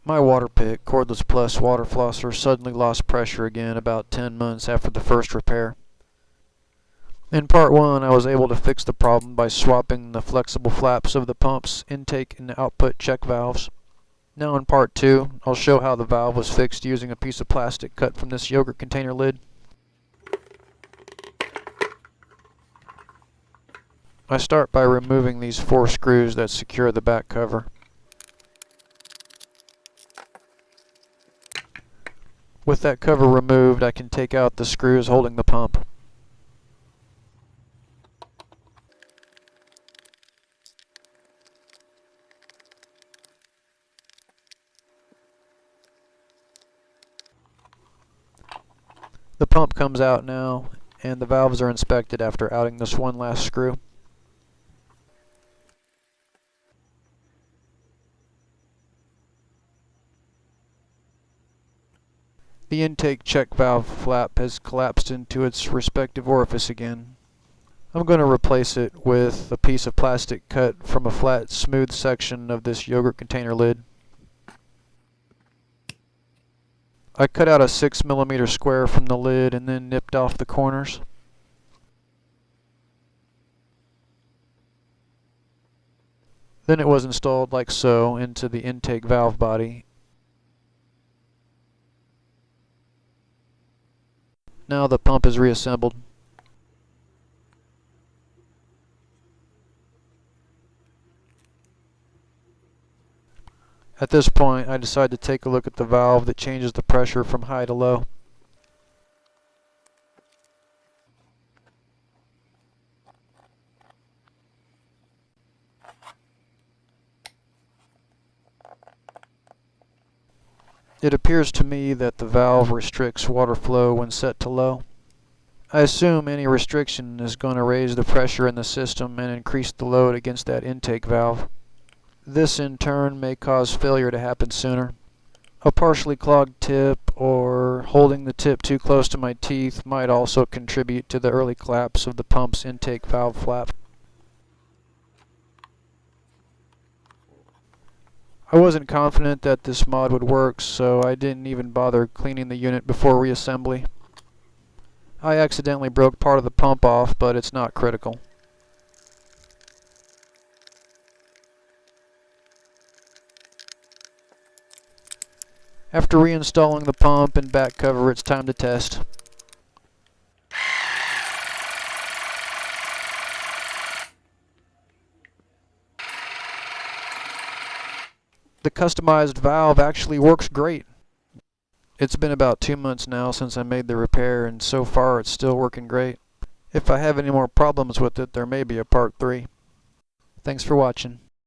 My WaterPik cordless plus water flosser suddenly lost pressure again about 10 months after the first repair. In part 1, I was able to fix the problem by swapping the flexible flaps of the pump's intake and output check valves. Now in part 2, I'll show how the valve was fixed using a piece of plastic cut from this yogurt container lid. I start by removing these 4 screws that secure the back cover. With that cover removed, I can take out the screws holding the pump. The pump comes out now, and the valves are inspected after outing this one last screw. The intake check valve flap has collapsed into its respective orifice again. I'm going to replace it with a piece of plastic cut from a flat, smooth section of this yogurt container lid. I cut out a 6mm square from the lid and then nipped off the corners. Then it was installed like so into the intake valve body. Now the pump is reassembled. At this point, I decide to take a look at the valve that changes the pressure from high to low. It appears to me that the valve restricts water flow when set to low. I assume any restriction is going to raise the pressure in the system and increase the load against that intake valve. This in turn may cause failure to happen sooner. A partially clogged tip or holding the tip too close to my teeth might also contribute to the early collapse of the pump's intake valve flap. I wasn't confident that this mod would work, so I didn't even bother cleaning the unit before reassembly. I accidentally broke part of the pump off, but it's not critical. After reinstalling the pump and back cover, it's time to test. The customized valve actually works great. It's been about 2 months now since I made the repair, and so far it's still working great. If I have any more problems with it, there may be a part 3. Thanks for watching.